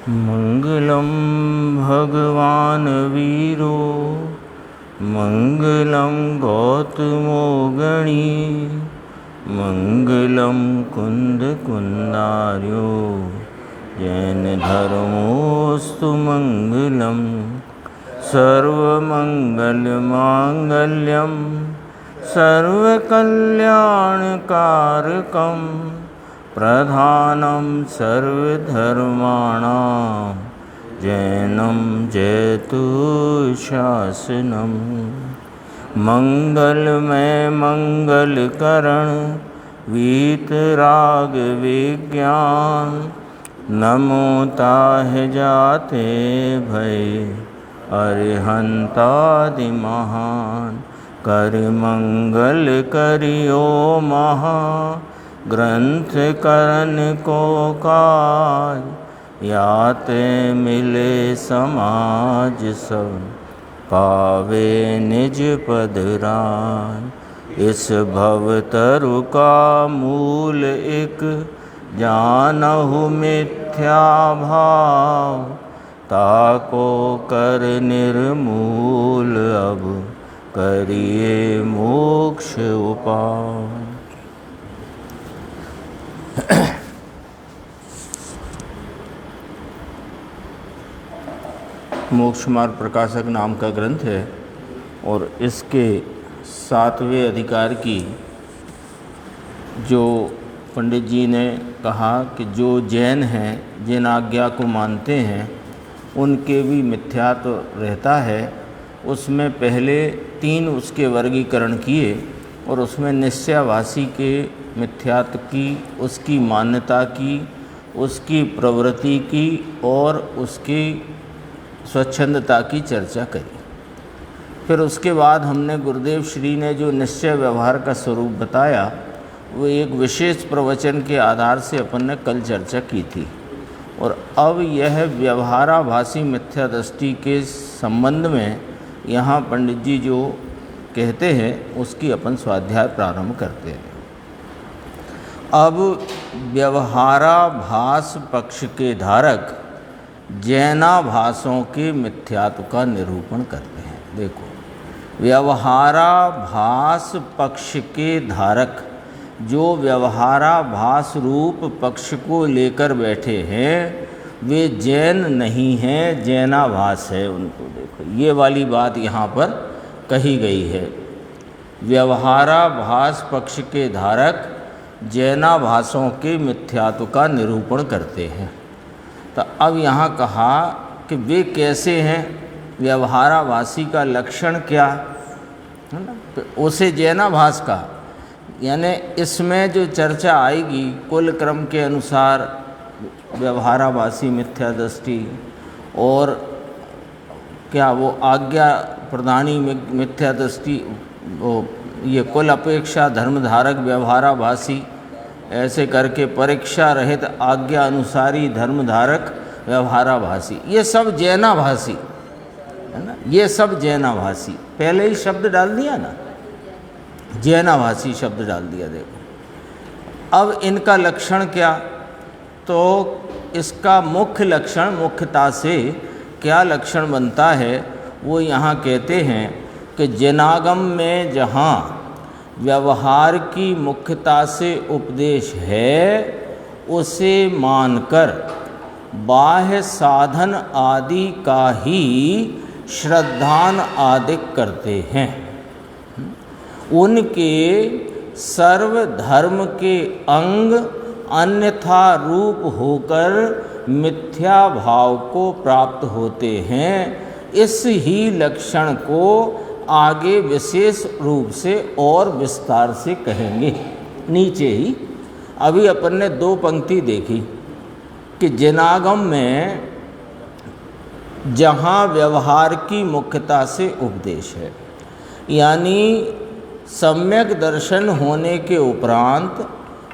मंगलम भगवान वीरो मंगलम गौतमो गणी मंगलम कुंद कुंदार्यो जैन धर्मोस्तु मंगलम सर्वमंगल मांगल्यम सर्वकल्याणकारकम प्रधानम सर्वधर्माणां जैनम जयतु शासनम। मंगलमय मंगलकरण वीतराग विज्ञान नमो ताहि जाते भय अरिहंतादि महान। कर मंगल करियो महा ग्रंथ करण को काज याते मिले समाज सब पावे निज पद राज। इस भवतरु का मूल एक जानहु मिथ्या भाव ताको कर निर्मूल अब करिए मोक्ष उपाय। मोक्ष मार्ग प्रकाशक नाम का ग्रंथ है और इसके 7वें अधिकार की जो पंडित जी ने कहा कि जो जैन हैं जिन आज्ञा को मानते हैं उनके भी मिथ्यात्व रहता है। उसमें पहले 3 उसके वर्गीकरण किए और उसमें निश्चयवासी के मिथ्यात्व की, उसकी मान्यता की, उसकी प्रवृत्ति की और उसकी स्वच्छंदता की चर्चा करी। फिर उसके बाद हमने गुरुदेव श्री ने जो निश्चय व्यवहार का स्वरूप बताया वो एक विशेष प्रवचन के आधार से अपन ने कल चर्चा की थी। और अब यह व्यवहाराभासी मिथ्या दृष्टि के संबंध में यहाँ पंडित जी जो कहते हैं उसकी अपन स्वाध्याय प्रारंभ करते हैं। अब व्यवहाराभास पक्ष के धारक जैनाभासों के मिथ्यात्व का निरूपण करते हैं। देखो, व्यवहाराभास पक्ष के धारक जो व्यवहाराभास रूप पक्ष को लेकर बैठे हैं वे जैन नहीं हैं, जैनाभास है उनको। देखो, ये वाली बात यहाँ पर कही गई है। व्यवहाराभास पक्ष के धारक जैनाभासों के मिथ्यात्व का निरूपण करते हैं। तो अब यहाँ कहा कि वे कैसे हैं, व्यवहाराभासी का लक्षण क्या है ना, तो उसे जैनाभास का, यानी इसमें जो चर्चा आएगी कुल क्रम के अनुसार व्यवहाराभासी मिथ्या दृष्टि और क्या वो आज्ञा प्रदानी मिथ्या दृष्टि, वो ये कुल अपेक्षा धर्मधारक व्यवहाराभासी, ऐसे करके परीक्षा रहित आज्ञा अनुसारी धर्मधारक व्यवहाराभासी, ये सब जैनाभासी है ना, ये सब जैनाभासी। पहले ही शब्द डाल दिया ना, जैनाभासी शब्द डाल दिया। देखो, अब इनका लक्षण क्या, तो इसका मुख्य लक्षण, मुख्यता से क्या लक्षण बनता है वो यहाँ कहते हैं कि जनागम में जहाँ व्यवहार की मुख्यता से उपदेश है उसे मानकर बाह्य साधन आदि का ही श्रद्धान आदि करते हैं। उनके सर्वधर्म के अंग अन्यथा रूप होकर मिथ्या भाव को प्राप्त होते हैं। इस ही लक्षण को आगे विशेष रूप से और विस्तार से कहेंगे। नीचे ही अभी अपन ने 2 पंक्ति देखी कि जनागम में जहाँ व्यवहार की मुख्यता से उपदेश है, यानी सम्यक दर्शन होने के उपरांत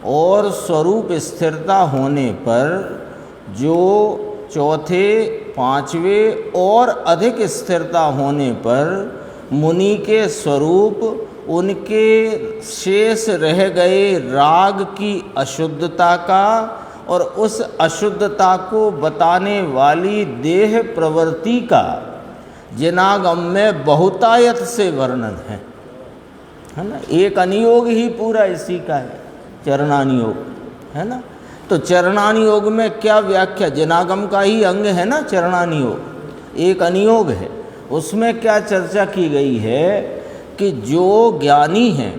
और स्वरूप स्थिरता होने पर जो चौथे, पांचवें और अधिक स्थिरता होने पर मुनि के स्वरूप उनके शेष रह गए राग की अशुद्धता का और उस अशुद्धता को बताने वाली देह प्रवृत्ति का जिनागम में बहुतायत से वर्णन है ना। एक अनियोग ही पूरा इसी का है, चरणानियोग, है ना। तो चरणानियोग में क्या व्याख्या, जिनागम का ही अंग है ना चरणानियोग, एक अनियोग है। उसमें क्या चर्चा की गई है कि जो ज्ञानी हैं,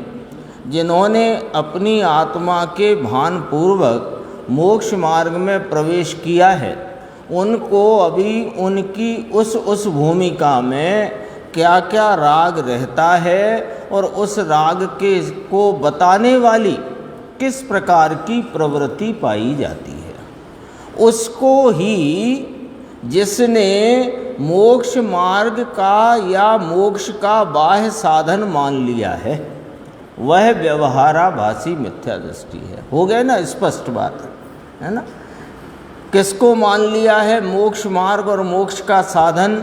जिन्होंने अपनी आत्मा के भान पूर्वक मोक्ष मार्ग में प्रवेश किया है, उनको अभी उनकी उस भूमिका में क्या क्या राग रहता है और उस राग के को बताने वाली किस प्रकार की प्रवृत्ति पाई जाती है, उसको ही जिसने मोक्ष मार्ग का या मोक्ष का बाह्य साधन मान लिया है, वह व्यवहाराभासी मिथ्या दृष्टि है। हो गए ना, स्पष्ट बात है ना। किसको मान लिया है मोक्ष मार्ग और मोक्ष का साधन,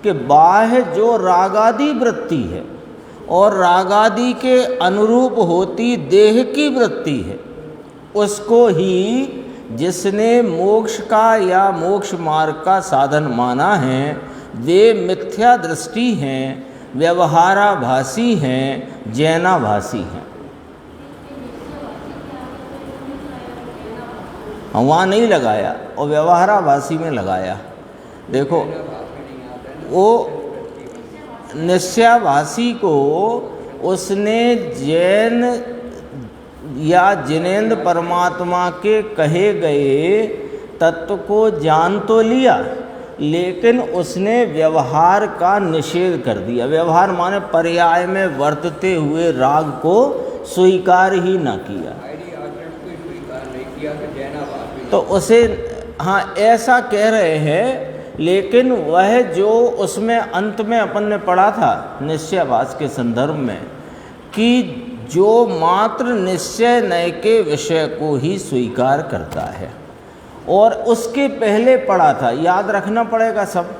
कि बाह्य जो रागादि वृत्ति है और रागादि के अनुरूप होती देह की वृत्ति है, उसको ही जिसने मोक्ष का या मोक्ष मार्ग का साधन माना है, वे मिथ्या दृष्टि हैं, व्यवहाराभासी हैं, जैनाभासी हैं। वहाँ नहीं लगाया और व्यवहाराभासी में लगाया। देखो, वो निश्चयाभासी को उसने जैन या जिनेन्द्र परमात्मा के कहे गए तत्व को जान तो लिया, लेकिन उसने व्यवहार का निषेध कर दिया। व्यवहार माने पर्याय में वर्तते हुए राग को स्वीकार ही ना किया, तो उसे हाँ ऐसा कह रहे हैं। लेकिन वह जो उसमें अंत में अपन ने पढ़ा था निश्चयाभास के संदर्भ में, कि जो मात्र निश्चय नय के विषय को ही स्वीकार करता है, और उसके पहले पढ़ा था, याद रखना पड़ेगा सब,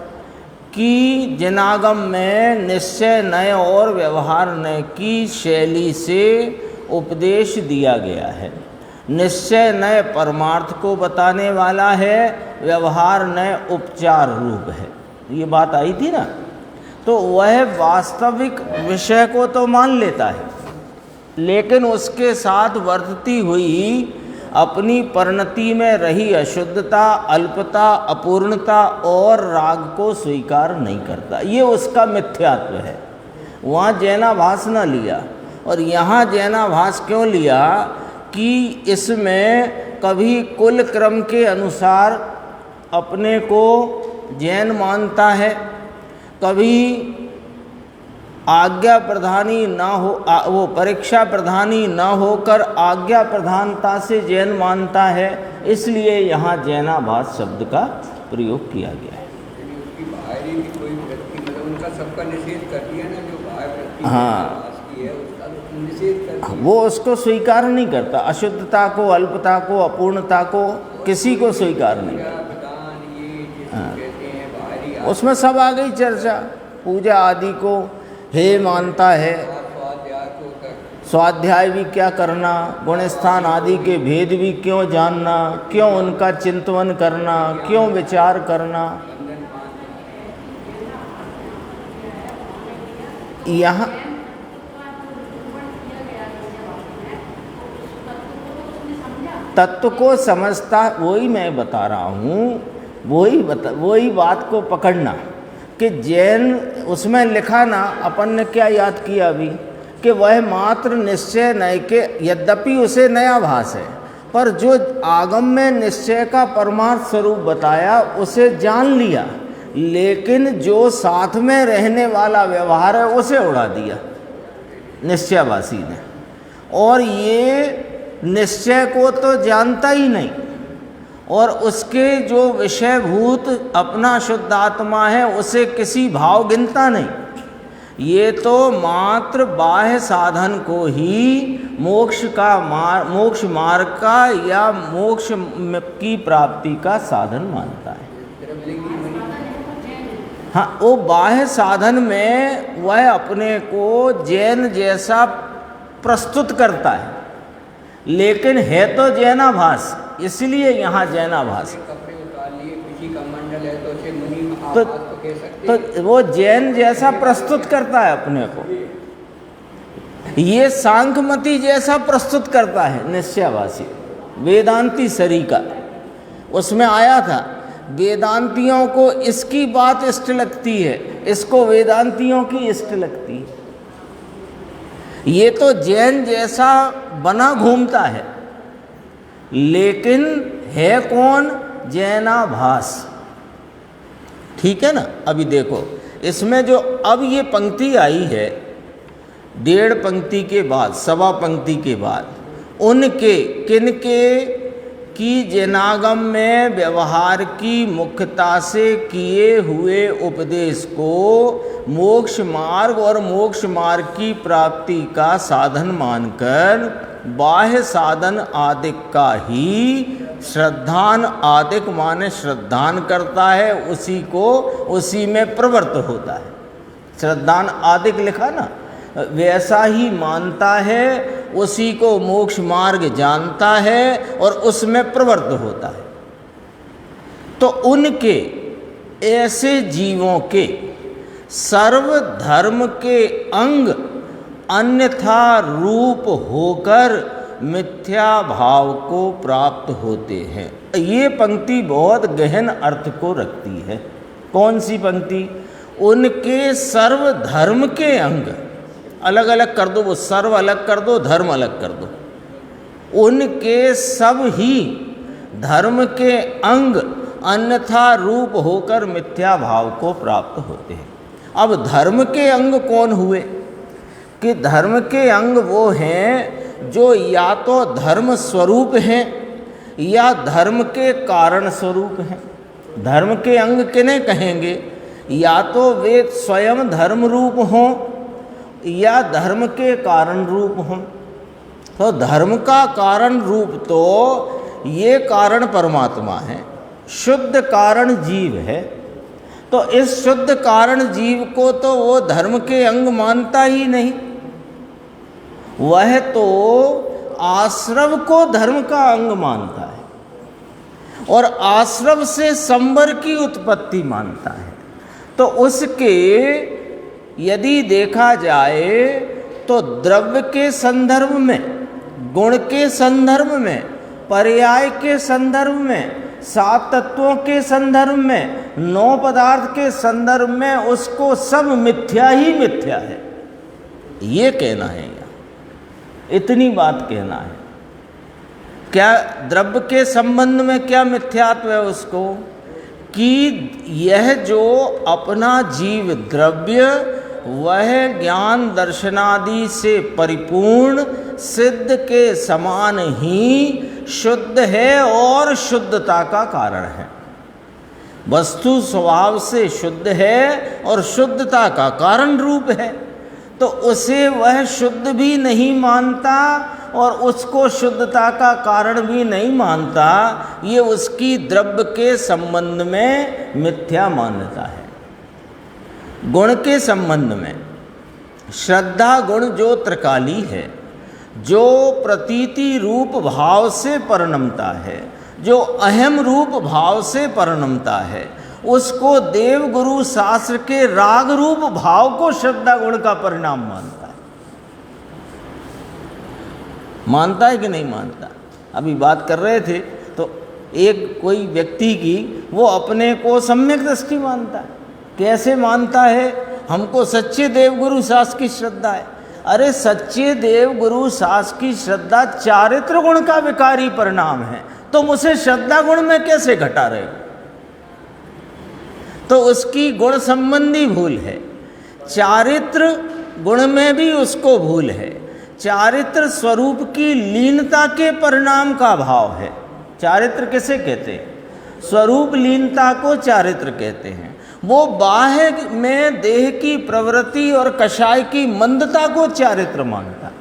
कि जिनागम में निश्चय नय और व्यवहार नय की शैली से उपदेश दिया गया है। निश्चय नय परमार्थ को बताने वाला है, व्यवहार नय उपचार रूप है। ये बात आई थी ना। तो वह वास्तविक विषय को तो मान लेता है, लेकिन उसके साथ वर्तती हुई अपनी परिणति में रही अशुद्धता, अल्पता, अपूर्णता और राग को स्वीकार नहीं करता। ये उसका मिथ्यात्व है। वहाँ जैनाभास न लिया, और यहाँ जैनाभास क्यों लिया कि इसमें कभी कुल क्रम के अनुसार अपने को जैन मानता है, कभी आज्ञा प्रधानी ना हो, वो परीक्षा प्रधानी ना होकर आज्ञा प्रधानता से जैन मानता है, इसलिए यहाँ जैनाभास शब्द का प्रयोग किया गया है। उसकी बाहरी भी कोई वृत्ति, मतलब उनका सबका निषेध कर दिया ना, जो बाहर वृत्ति हाँ, की है उसका निषेध कर दिया। वो उसको स्वीकार नहीं करता, अशुद्धता को, अल्पता को, अपूर्णता को, किसी को स्वीकार नहीं करता। उसमें सब आ गई चर्चा, पूजा आदि को हे मानता है, स्वाध्याय भी क्या करना, गुणस्थान आदि के भेद भी क्यों जानना, क्यों उनका चिंतन करना, क्यों विचार करना। यहाँ तत्व को समझता, वही मैं बता रहा हूँ, वही बात को पकड़ना कि जैन उसमें लिखा ना, अपन ने क्या याद किया अभी, कि वह मात्र निश्चय नय के, यद्यपि उसे नया भास है, पर जो आगम में निश्चय का परमार्थ स्वरूप बताया उसे जान लिया, लेकिन जो साथ में रहने वाला व्यवहार है उसे उड़ा दिया निश्चयवासी ने। और ये निश्चय को तो जानता ही नहीं, और उसके जो विषयभूत अपना शुद्ध आत्मा है उसे किसी भाव गिनता नहीं। ये तो मात्र बाह्य साधन को ही मोक्ष मार्ग का या मोक्ष की प्राप्ति का साधन मानता है। हाँ, वो बाह्य साधन में वह अपने को जैन जैसा प्रस्तुत करता है, लेकिन है तो जैनाभास, इसलिए यहाँ जैनाभास। कपड़े उतार लिए, किसी का मंडल है तो उसे मुनि आभास तो कह सकते हैं। तो वो जैन जैसा प्रस्तुत करता है अपने को, ये सांख्यमती जैसा प्रस्तुत करता है निश्चयवासी, वेदांती सरीका। उसमें आया था वेदांतियों को इसकी बात इष्ट लगती है, इसको वेदांतियों की इष्ट लगती है। ये तो जैन जैसा बना घूमता है, लेकिन है कौन? जैनाभास। ठीक है ना। अभी देखो इसमें जो अब ये पंक्ति आई है, 1.5 पंक्ति के बाद, सवा पंक्ति के बाद, उनके किनके की जैनागम में व्यवहार की मुख्यता से किए हुए उपदेश को मोक्ष मार्ग और मोक्ष मार्ग की प्राप्ति का साधन मानकर बाह्य साधन आदिक का ही श्रद्धान, आदिक माने श्रद्धान करता है, उसी को उसी में प्रवृत्त होता है। श्रद्धान आदिक लिखा ना, वैसा ही मानता है, उसी को मोक्ष मार्ग जानता है और उसमें प्रवृत्त होता है। तो उनके ऐसे जीवों के सर्व धर्म के अंग अन्यथा रूप होकर मिथ्या भाव को प्राप्त होते हैं। ये पंक्ति बहुत गहन अर्थ को रखती है। कौन सी पंक्ति? उनके सर्व धर्म के अंग, अलग अलग कर दो, वो सर्व अलग कर दो, धर्म अलग कर दो। उनके सब ही धर्म के अंग अन्यथा रूप होकर मिथ्या भाव को प्राप्त होते हैं। अब धर्म के अंग कौन हुए? कि धर्म के अंग वो हैं जो या तो धर्म स्वरूप हैं या धर्म के कारण स्वरूप हैं। धर्म के अंग किन्हें कहेंगे? या तो वे स्वयं धर्म रूप हों या धर्म के कारण रूप हों। तो धर्म का कारण रूप तो ये कारण परमात्मा है, शुद्ध कारण जीव है। तो इस शुद्ध कारण जीव को तो वो धर्म के अंग मानता ही नहीं, वह तो आश्रव को धर्म का अंग मानता है और आश्रव से संवर की उत्पत्ति मानता है। तो उसके यदि देखा जाए तो द्रव्य के संदर्भ में, गुण के संदर्भ में, पर्याय के संदर्भ में, 7 तत्वों के संदर्भ में, 9 पदार्थ के संदर्भ में उसको सब मिथ्या ही मिथ्या है। ये कहना है, यहाँ इतनी बात कहना है। क्या द्रव्य के संबंध में क्या मिथ्यात्व है उसको? कि यह जो अपना जीव द्रव्य वह ज्ञान दर्शनादि से परिपूर्ण सिद्ध के समान ही शुद्ध है और शुद्धता का कारण है। वस्तु स्वभाव से शुद्ध है और शुद्धता का कारण रूप है। तो उसे वह शुद्ध भी नहीं मानता और उसको शुद्धता का कारण भी नहीं मानता। ये उसकी द्रव्य के संबंध में मिथ्या मान्यता है। गुण के संबंध में श्रद्धा गुण जो त्रिकाली है, जो प्रतीति रूप भाव से परिणमता है, जो अहम रूप भाव से परिणमता है, उसको देव गुरु शास्त्र के राग रूप भाव को श्रद्धा गुण का परिणाम मानता है। मानता है कि नहीं मानता? अभी बात कर रहे थे तो एक कोई व्यक्ति की वो अपने को सम्यक दृष्टि मानता है। कैसे मानता है? हमको सच्चे देव गुरु शास्त्र की श्रद्धा है। अरे सच्चे देव गुरु शास्त्र की श्रद्धा चारित्र गुण का विकारी परिणाम है, तुम उसे श्रद्धा गुण में कैसे घटा रहे हो? तो उसकी गुण संबंधी भूल है, चारित्र गुण में भी उसको भूल है। चारित्र स्वरूप की लीनता के परिणाम का भाव है। चारित्र किसे कहते हैं? स्वरूप लीनता को चारित्र कहते हैं। वो बाह्य में देह की प्रवृत्ति और कषाय की मंदता को चारित्र मानता है,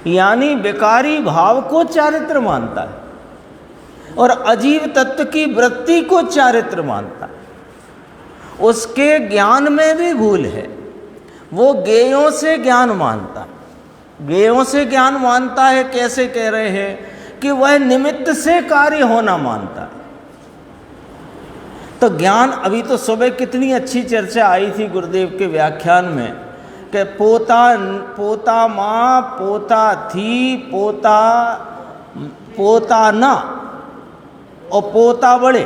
यानी विकारी भाव को चारित्र मानता है और अजीव तत्व की वृत्ति को चारित्र मानता है। उसके ज्ञान में भी भूल है, वो ज्ञेयों से ज्ञान मानता है। गेयों से ज्ञान मानता है, कैसे कह रहे हैं कि वह निमित्त से कार्य होना मानता है। तो ज्ञान, अभी तो सुबह कितनी अच्छी चर्चा आई थी गुरुदेव के व्याख्यान में कि पोता माँ, पोता थी, पोता ना और पोता बड़े,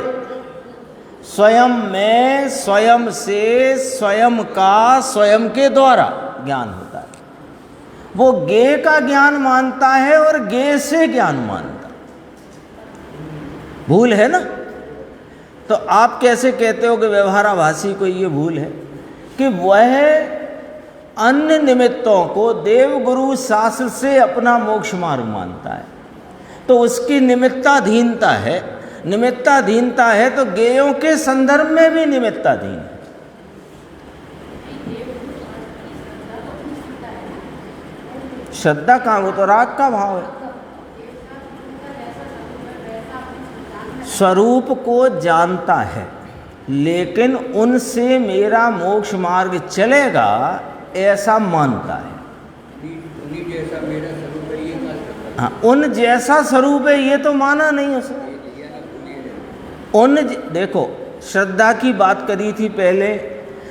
स्वयं में, स्वयं से, स्वयं का, स्वयं के द्वारा ज्ञान होता है। वो गे का ज्ञान मानता है और गे से ज्ञान मानता है। भूल है ना? तो आप कैसे कहते हो कि व्यवहाराभासी को ये भूल है कि वह अन्य निमित्तों को देव गुरु शास्त्र से अपना मोक्ष मार्ग मानता है, तो उसकी निमित्ताधीनता है। निमित्ताधीनता है तो गेयों के संदर्भ में भी निमित्ताधीन है। श्रद्धा कहाँ, वो तो राग का भाव है। स्वरूप को जानता है, लेकिन उनसे मेरा मोक्ष मार्ग चलेगा ऐसा मानता है। उन्हीं जैसा मेरा स्वरूप है ये मानता है। हाँ, उन जैसा स्वरूप है ये तो माना नहीं उसने। देखो, श्रद्धा की बात करी थी पहले।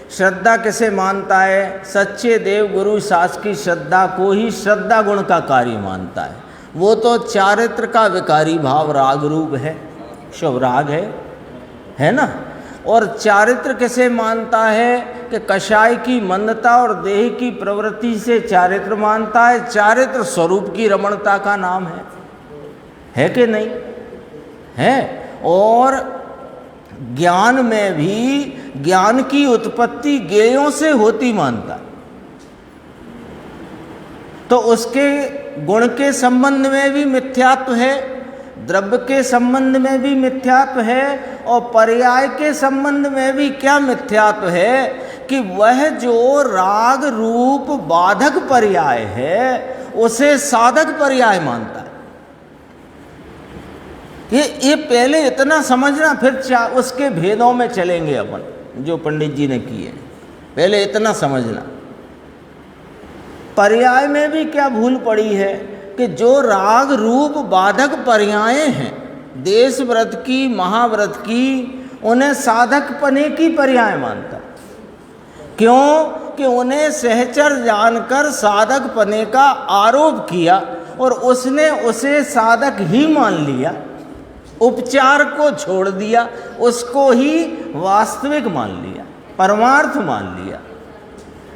श्रद्धा किसे मानता है? सच्चे देव गुरु शास्त्र की श्रद्धा को ही श्रद्धा गुण का कार्य मानता है। वो तो चारित्र का विकारी भाव राग रूप है, शुभ राग है ना? और चारित्र किसे मानता है कि कषाय की मंदता और देह की प्रवृत्ति से चारित्र मानता है। चारित्र स्वरूप की रमणता का नाम है कि नहीं है? और ज्ञान में भी ज्ञान की उत्पत्ति गेयों से होती मानता है। तो उसके गुण के संबंध में भी मिथ्यात्व है, द्रव्य के संबंध में भी मिथ्यात्व है, और पर्याय के संबंध में भी क्या मिथ्यात्व है कि वह जो राग रूप बाधक पर्याय है उसे साधक पर्याय मानता है। ये पहले इतना समझना, फिर उसके भेदों में चलेंगे अपन जो पंडित जी ने किए। पहले इतना समझना। पर्याय में भी क्या भूल पड़ी है कि जो राग रूप बाधक पर्याय हैं, देश व्रत की, महाव्रत की, उन्हें साधक पने की पर्याय मानता है। क्यों कि उन्हें सहचर जानकर साधक पने का आरोप किया और उसने उसे साधक ही मान लिया, उपचार को छोड़ दिया, उसको ही वास्तविक मान लिया, परमार्थ मान लिया।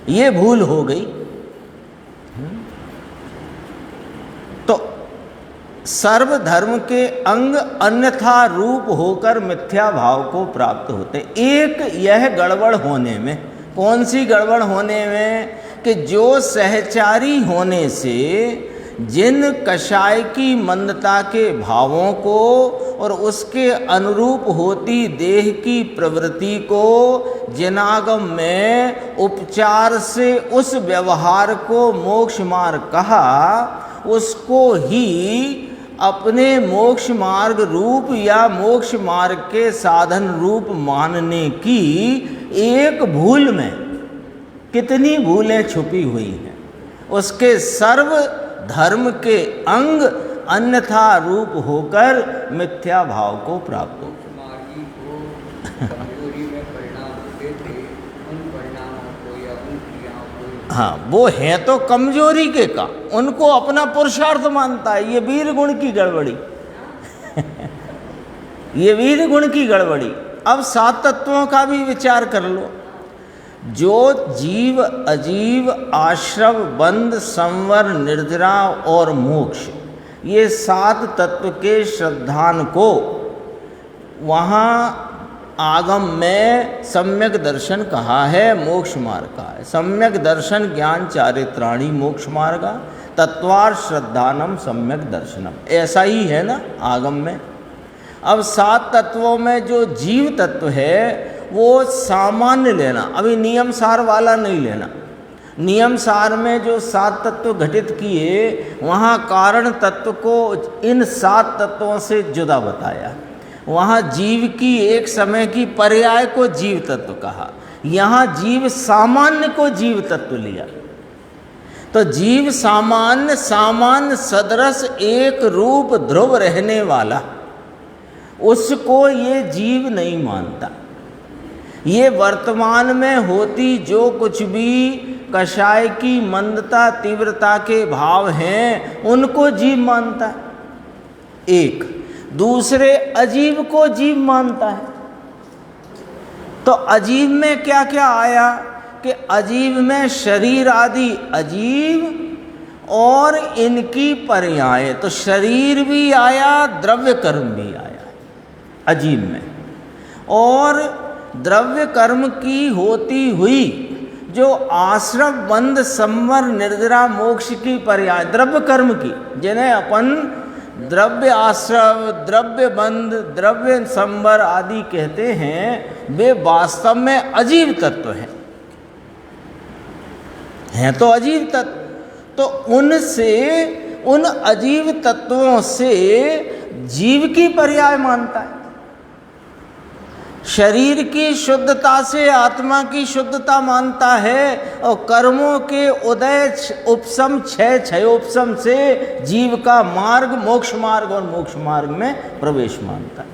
ये भूल हो गई। तो सर्वधर्म के अंग अन्यथा रूप होकर मिथ्या भाव को प्राप्त होते। एक यह गड़बड़ होने में, कौन सी गड़बड़ होने में कि जो सहचारी होने से जिन कषाय की मंदता के भावों को और उसके अनुरूप होती देह की प्रवृत्ति को जिनागम में उपचार से उस व्यवहार को मोक्ष मार्ग कहा, उसको ही अपने मोक्ष मार्ग रूप या मोक्ष मार्ग के साधन रूप मानने की एक भूल में कितनी भूलें छुपी हुई हैं। उसके सर्व धर्म के अंग अन्यथा रूप होकर मिथ्या भाव को प्राप्त हो। मार्गी को कमजोरी में परिणाम होते थे, उन परिणामों को या उन क्रियाओं को, हाँ, वो हैं तो कमजोरी के का, उनको अपना पुरुषार्थ मानता है। ये वीर गुण की गड़बड़ी ये वीर गुण की गड़बड़ी। अब 7 तत्वों का भी विचार कर लो। जो जीव, अजीव, आश्रव, बंध, संवर, निर्जरा और मोक्ष, ये 7 तत्व के श्रद्धान को वहाँ आगम में सम्यक दर्शन कहा है, मोक्ष मार्ग का है। सम्यक दर्शन ज्ञान चारित्राणी मोक्ष मार्गा तत्वार श्रद्धानम सम्यक दर्शनम, ऐसा ही है ना आगम में। अब 7 तत्वों में जो जीव तत्व है वो सामान्य लेना, अभी नियम सार वाला नहीं लेना। नियम सार में जो 7 तत्व घटित किए, वहाँ कारण तत्व को इन 7 तत्वों से जुदा बताया। वहाँ जीव की एक समय की पर्याय को जीव तत्व कहा, यहाँ जीव सामान्य को जीव तत्व लिया। तो जीव सामान्य सामान्य सदृश एक रूप ध्रुव रहने वाला, उसको ये जीव नहीं मानता। ये वर्तमान में होती जो कुछ भी कषाय की मंदता तीव्रता के भाव हैं उनको जीव मानता है, एक। दूसरे अजीव को जीव मानता है। तो अजीव में क्या क्या आया कि अजीव में शरीर आदि अजीव और इनकी पर्याय, तो शरीर भी आया, द्रव्य कर्म भी आया अजीव में। और द्रव्य कर्म की होती हुई जो आश्रव बंध संवर निर्जरा मोक्ष की पर्याय द्रव्य कर्म की, जिन्हें अपन द्रव्य आश्रव, द्रव्य बंध, द्रव्य संवर आदि कहते हैं, वे वास्तव में अजीव तत्व हैं तो अजीव तत्व। तो उनसे, उन अजीव तत्वों से जीव की पर्याय मानता है। शरीर की शुद्धता से आत्मा की शुद्धता मानता है और कर्मों के उदय उपशम क्षयोपशम से जीव का मार्ग मोक्ष मार्ग और मोक्ष मार्ग में प्रवेश मानता है।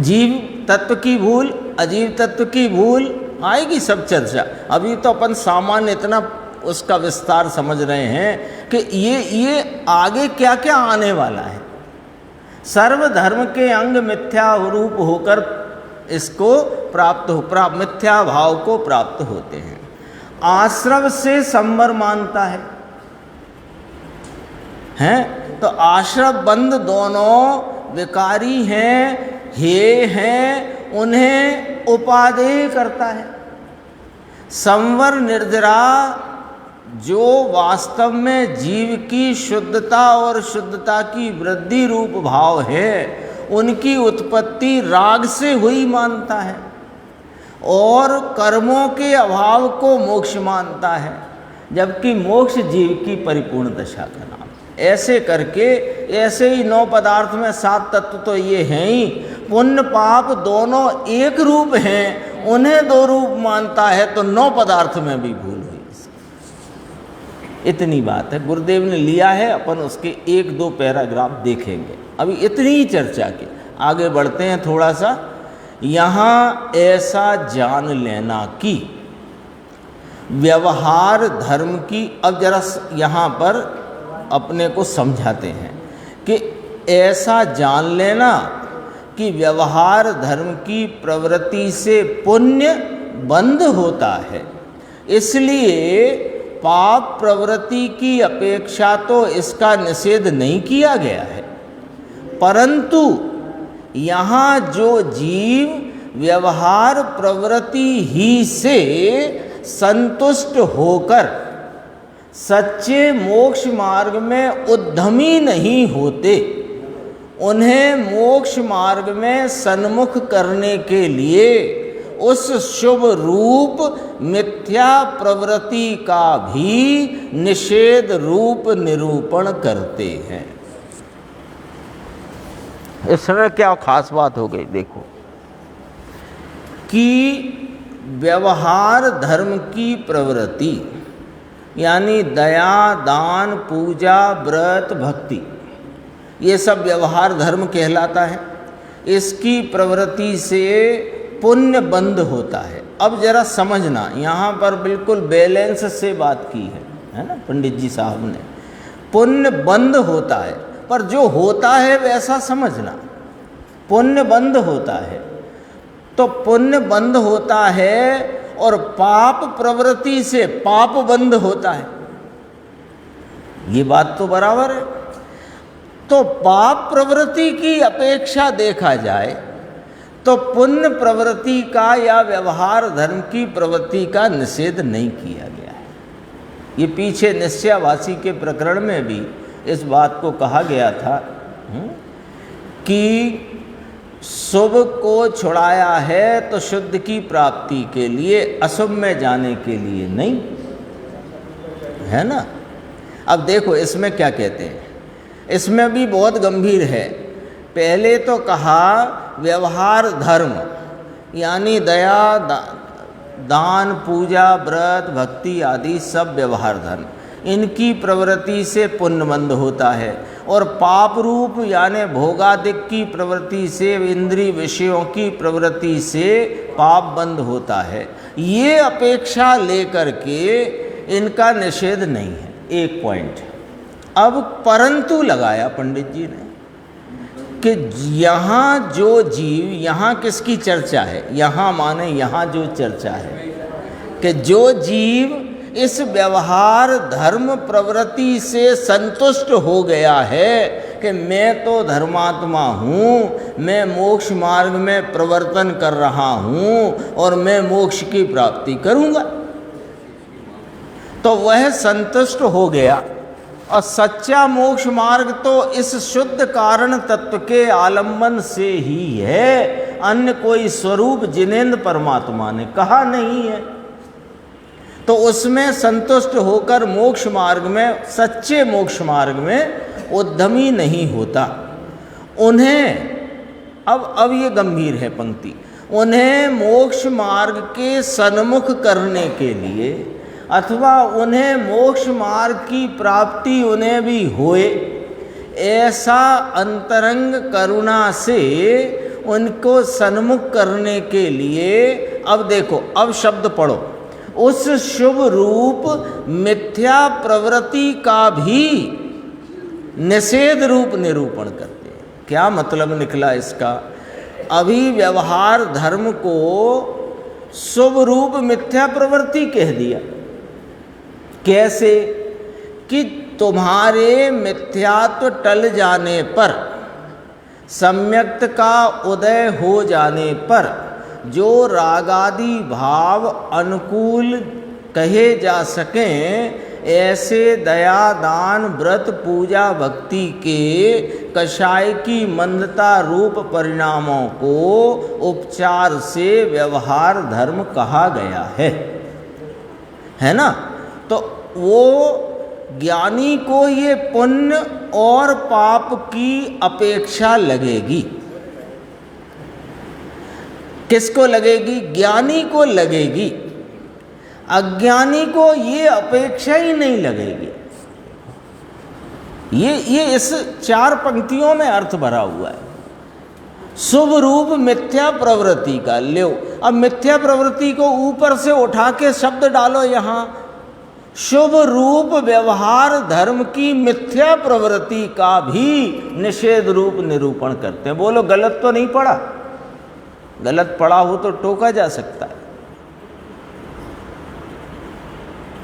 जीव तत्व की भूल, अजीव तत्व की भूल आएगी सब चर्चा। अभी तो अपन सामान्य इतना उसका विस्तार समझ रहे हैं कि ये आगे क्या क्या आने वाला है। सर्वधर्म के अंग मिथ्या रूप होकर इसको प्राप्त मिथ्या भाव को प्राप्त होते हैं। आश्रव से संवर मानता है तो आश्रव बंध दोनों विकारी हैं, हेय हैं, उन्हें उपादेय करता है। संवर निर्जरा जो वास्तव में जीव की शुद्धता और शुद्धता की वृद्धि रूप भाव है, उनकी उत्पत्ति राग से हुई मानता है और कर्मों के अभाव को मोक्ष मानता है, जबकि मोक्ष जीव की परिपूर्ण दशा का नाम। ऐसे करके ऐसे ही 9 पदार्थ में 7 तत्व तो ये हैं ही, पुण्य पाप दोनों एक रूप हैं, उन्हें 2 रूप मानता है तो 9 पदार्थ में भी भूल हुई। इतनी बात है, गुरुदेव ने लिया है, अपन उसके 1-2 पैराग्राफ देखेंगे। अभी इतनी ही चर्चा की, आगे बढ़ते हैं थोड़ा सा। यहाँ ऐसा जान लेना कि व्यवहार धर्म की, अब जरा यहाँ पर अपने को समझाते हैं कि ऐसा जान लेना कि व्यवहार धर्म की प्रवृत्ति से पुण्य बंध होता है, इसलिए पाप प्रवृत्ति की अपेक्षा तो इसका निषेध नहीं किया गया है, परंतु यहाँ जो जीव व्यवहार प्रवृत्ति ही से संतुष्ट होकर सच्चे मोक्ष मार्ग में उद्यमी नहीं होते, उन्हें मोक्ष मार्ग में सन्मुख करने के लिए उस शुभ रूप मिथ्या प्रवृत्ति का भी निषेध रूप निरूपण करते हैं। इसमें क्या खास बात हो गई, देखो कि व्यवहार धर्म की प्रवृत्ति यानी दया, दान, पूजा, व्रत, भक्ति, ये सब व्यवहार धर्म कहलाता है। इसकी प्रवृत्ति से पुण्य बंध होता है। अब जरा समझना, यहाँ पर बिल्कुल बैलेंस से बात की है ना पंडित जी साहब ने। पुण्य बंध होता है, पर जो होता है वैसा समझना। पुण्य बंध होता है तो पुण्य बंध होता है, और पाप प्रवृत्ति से पाप बंध होता है, ये बात तो बराबर है। तो पाप प्रवृत्ति की अपेक्षा देखा जाए तो पुण्य प्रवृत्ति का या व्यवहार धर्म की प्रवृत्ति का निषेध नहीं किया गया है। ये पीछे निश्चयावासी के प्रकरण में भी इस बात को कहा गया था कि शुभ को छुड़ाया है तो शुद्ध की प्राप्ति के लिए, अशुभ में जाने के लिए नहीं, है ना। अब देखो इसमें क्या कहते हैं, इसमें भी बहुत गंभीर है। पहले तो कहा व्यवहार धर्म यानी दया, दान, पूजा, व्रत, भक्ति आदि सब व्यवहार धर्म, इनकी प्रवृत्ति से पुण्य बंध होता है। और पाप रूप यानी भोगादिक की प्रवृत्ति से, इंद्रिय विषयों की प्रवृत्ति से पाप बंद होता है। ये अपेक्षा लेकर के इनका निषेध नहीं है, एक पॉइंट। अब परंतु लगाया पंडित जी ने कि यहाँ जो जीव, यहाँ किसकी चर्चा है, यहाँ माने यहाँ जो चर्चा है कि जो जीव इस व्यवहार धर्म प्रवृत्ति से संतुष्ट हो गया है कि मैं तो धर्मात्मा हूँ, मैं मोक्ष मार्ग में प्रवर्तन कर रहा हूँ और मैं मोक्ष की प्राप्ति करूँगा, तो वह संतुष्ट हो गया। और सच्चा मोक्ष मार्ग तो इस शुद्ध कारण तत्व के आलंबन से ही है, अन्य कोई स्वरूप जिनेंद्र परमात्मा ने कहा नहीं है। तो उसमें संतुष्ट होकर मोक्ष मार्ग में, सच्चे मोक्ष मार्ग में उद्यमी नहीं होता। उन्हें अब ये गंभीर है पंक्ति, उन्हें मोक्ष मार्ग के सन्मुख करने के लिए अथवा उन्हें मोक्ष मार्ग की प्राप्ति उन्हें भी होए, ऐसा अंतरंग करुणा से उनको सन्मुख करने के लिए, अब देखो, अब शब्द पढ़ो, उस शुभ रूप मिथ्या प्रवृत्ति का भी निषेध रूप निरूपण करते हैं। क्या मतलब निकला इसका? अभी व्यवहार धर्म को शुभ रूप मिथ्या प्रवृत्ति कह दिया। कैसे? कि तुम्हारे मिथ्यात्व टल जाने पर, सम्यक्त का उदय हो जाने पर जो रागादि भाव अनुकूल कहे जा सकें, ऐसे दया, दान, व्रत, पूजा, भक्ति के कषाय की मंदता रूप परिणामों को उपचार से व्यवहार धर्म कहा गया है ना? तो वो ज्ञानी को ये पुण्य और पाप की अपेक्षा लगेगी। किसको लगेगी? ज्ञानी को लगेगी। अज्ञानी को ये अपेक्षा ही नहीं लगेगी। ये इस 4 पंक्तियों में अर्थ भरा हुआ है। शुभ रूप मिथ्या प्रवृत्ति का लो। अब मिथ्या प्रवृत्ति को ऊपर से उठा के शब्द डालो यहाँ, शुभ रूप व्यवहार धर्म की मिथ्या प्रवृत्ति का भी निषेध रूप निरूपण करते हैं। बोलो गलत तो नहीं पढ़ा? गलत पढ़ा हो तो टोका जा सकता है।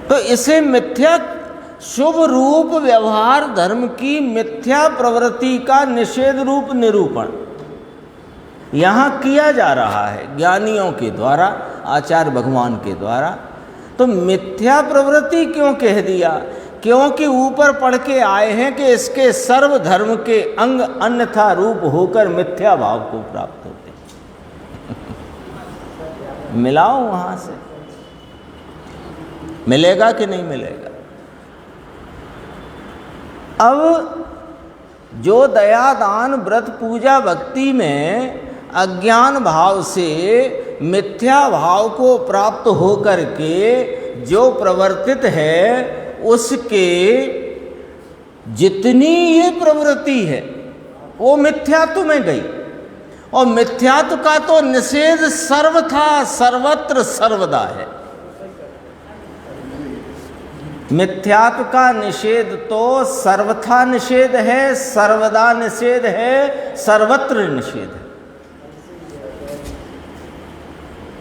तो इसे मिथ्या, शुभ रूप व्यवहार धर्म की मिथ्या प्रवृत्ति का निषेध रूप निरूपण यहाँ किया जा रहा है ज्ञानियों के द्वारा, आचार्य भगवान के द्वारा। तो मिथ्या प्रवृत्ति क्यों कह दिया? क्योंकि ऊपर पढ़ के आए हैं कि इसके सर्व धर्म के अंग अन्यथा रूप होकर मिथ्या भाव को प्राप्त होते। मिलाओ वहां से, मिलेगा कि नहीं मिलेगा? अब जो दया, दान, व्रत, पूजा, भक्ति में अज्ञान भाव से मिथ्या भाव को प्राप्त होकर के जो प्रवर्तित है, उसके जितनी ये प्रवृत्ति है वो मिथ्यात्व में गई। और मिथ्यात्व का तो निषेध सर्वथा, सर्वत्र, सर्वदा है। मिथ्यात्व का निषेध तो सर्वथा निषेध है, सर्वदा निषेध है, सर्वत्र निषेध है।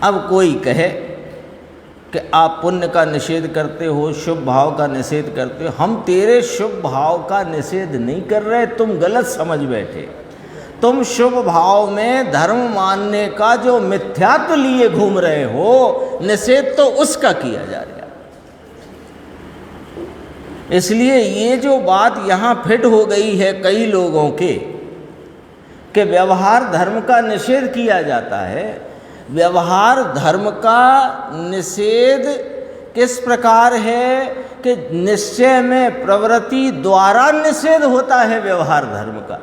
अब कोई कहे कि आप पुण्य का निषेध करते हो, शुभ भाव का निषेध करते हो, हम तेरे शुभ भाव का निषेध नहीं कर रहे, तुम गलत समझ बैठे। तुम शुभ भाव में धर्म मानने का जो मिथ्यात्व लिए घूम रहे हो, निषेध तो उसका किया जा रहा है। इसलिए ये जो बात यहाँ फिट हो गई है कई लोगों के कि व्यवहार धर्म का निषेध किया जाता है। व्यवहार धर्म का निषेध किस प्रकार है कि निश्चय में प्रवृत्ति द्वारा निषेध होता है व्यवहार धर्म का।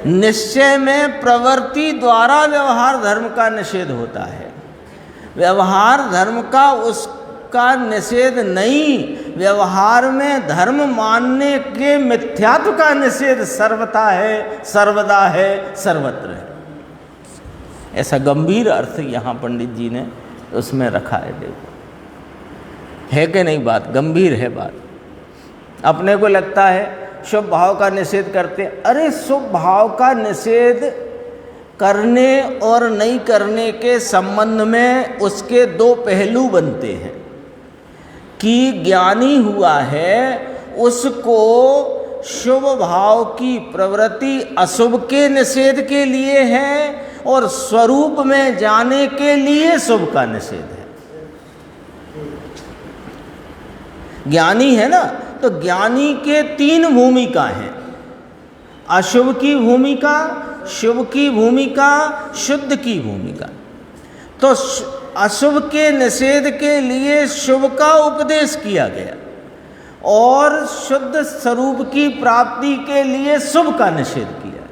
निश्चय में प्रवृत्ति द्वारा व्यवहार धर्म का निषेध होता है। व्यवहार धर्म का उसका निषेध नहीं, व्यवहार में धर्म मानने के मिथ्यात्व का निषेध सर्वथा है, सर्वदा है, सर्वत्र है। ऐसा गंभीर अर्थ यहाँ पंडित जी ने उसमें रखा है। देखो है कि नहीं, बात गंभीर है। बात अपने को लगता है शुभ भाव का निषेध करते, अरे शुभ भाव का निषेध करने और नहीं करने के संबंध में उसके दो पहलू बनते हैं कि ज्ञानी हुआ है उसको शुभ भाव की प्रवृत्ति अशुभ के निषेध के लिए है और स्वरूप में जाने के लिए शुभ का निषेध है। ज्ञानी है ना, तो ज्ञानी के तीन भूमिका हैं, अशुभ की भूमिका, शुभ की भूमिका, शुद्ध की भूमिका। तो अशुभ के निषेध के लिए शुभ का उपदेश किया गया और शुद्ध स्वरूप की प्राप्ति के लिए शुभ का निषेध किया गया।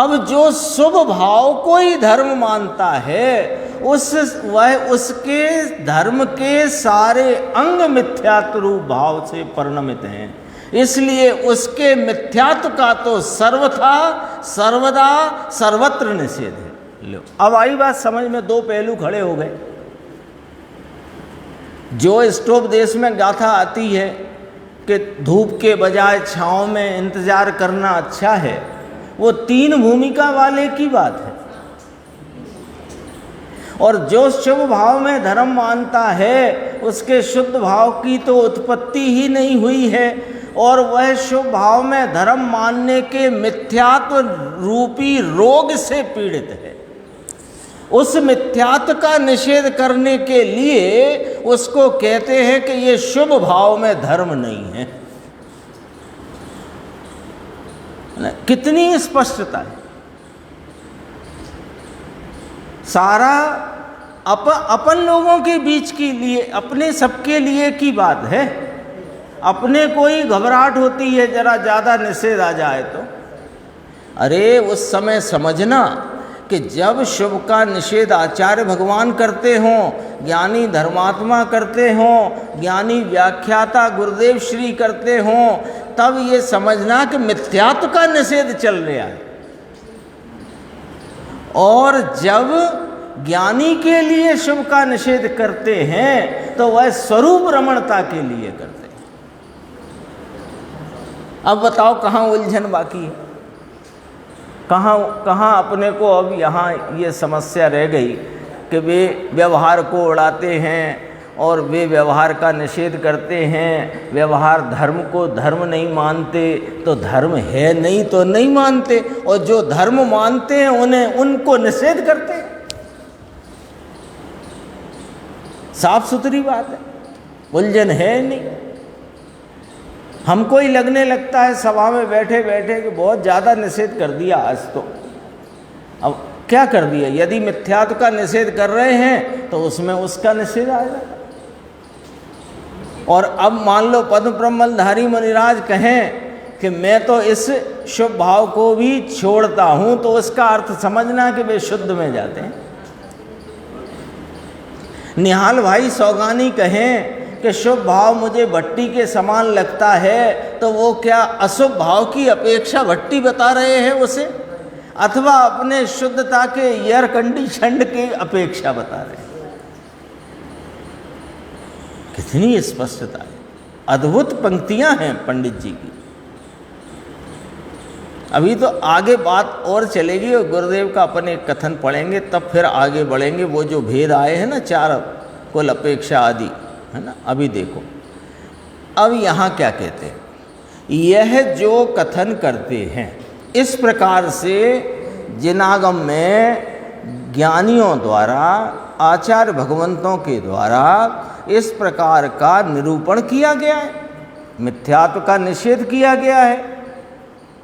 अब जो शुभ भाव को ही धर्म मानता है वह उसके धर्म के सारे अंग मिथ्यात्व रूप भाव से परिणमित हैं, इसलिए उसके मिथ्यात्व का तो सर्वथा सर्वदा सर्वत्र निषेध है। लो अब आई बात समझ में, दो पहलू खड़े हो गए। जो स्टोव देश में गाथा आती है कि धूप के बजाय छांव में इंतजार करना अच्छा है, वो तीन भूमिका वाले की बात है। और जो शुभ भाव में धर्म मानता है उसके शुद्ध भाव की तो उत्पत्ति ही नहीं हुई है और वह शुभ भाव में धर्म मानने के मिथ्यात्व रूपी रोग से पीड़ित है। उस मिथ्यात्व का निषेध करने के लिए उसको कहते हैं कि ये शुभ भाव में धर्म नहीं है। कितनी स्पष्टता है। सारा अपन लोगों के बीच के लिए, अपने सबके लिए की बात है। अपने को ही घबराहट होती है जरा ज़्यादा निषेध आ जाए तो। अरे उस समय समझना कि जब शुभ का निषेध आचार्य भगवान करते हों, ज्ञानी धर्मात्मा करते हों, ज्ञानी व्याख्याता गुरुदेव श्री करते हों, तब ये समझना कि मिथ्यात्व का निषेध चल रहा है। और जब ज्ञानी के लिए शुभ का निषेध करते हैं तो वह स्वरूप रमणता के लिए करते हैं। अब बताओ कहाँ उलझन बाकी है, कहाँ अपने को अब यहाँ ये समस्या रह गई कि वे व्यवहार को उड़ाते हैं और वे व्यवहार का निषेध करते हैं, व्यवहार धर्म को धर्म नहीं मानते, तो धर्म है नहीं तो नहीं मानते, और जो धर्म मानते हैं उनको निषेध करते हैं। साफ सुथरी बात है, उलझन है नहीं। हमको ही लगने लगता है सभा में बैठे बैठे कि बहुत ज़्यादा निषेध कर दिया आज तो। अब क्या कर दिया? यदि मिथ्यात्व का निषेध कर रहे हैं तो उसमें उसका निषेध आएगा। और अब मान लो पद्म ब्रह्मधारी मुनिराज कहें कि मैं तो इस शुभ भाव को भी छोड़ता हूँ, तो उसका अर्थ समझना कि वे शुद्ध में जाते हैं। निहाल भाई सौगानी कहें कि शुभ भाव मुझे भट्टी के समान लगता है, तो वो क्या अशुभ भाव की अपेक्षा भट्टी बता रहे हैं उसे, अथवा अपने शुद्धता के एयर कंडीशनड की अपेक्षा बता रहे हैं? कितनी स्पष्टता है, अद्भुत पंक्तियां हैं पंडित जी की। अभी तो आगे बात और चलेगी और गुरुदेव का अपन एक कथन पढ़ेंगे, तब फिर आगे बढ़ेंगे। वो जो भेद आए हैं ना, चार कुल अपेक्षा आदि, है ना। अभी देखो अब यहाँ क्या कहते हैं, यह जो कथन करते हैं इस प्रकार से जिनागम में ज्ञानियों द्वारा, आचार्य भगवंतों के द्वारा इस प्रकार का निरूपण किया गया है, मिथ्यात्व का निषेध किया गया है।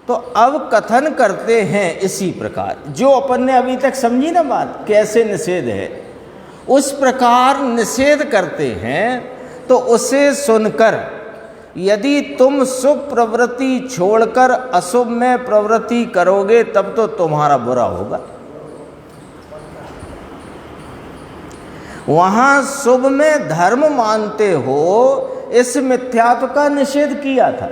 तो अब कथन करते हैं इसी प्रकार, जो अपन ने अभी तक समझी ना बात, कैसे निषेध है, उस प्रकार निषेध करते हैं। तो उसे सुनकर यदि तुम शुभ प्रवृत्ति छोड़कर अशुभ में प्रवृत्ति करोगे तब तो तुम्हारा बुरा होगा। वहां शुभ में धर्म मानते हो, इस मिथ्यात्व का निषेध किया था।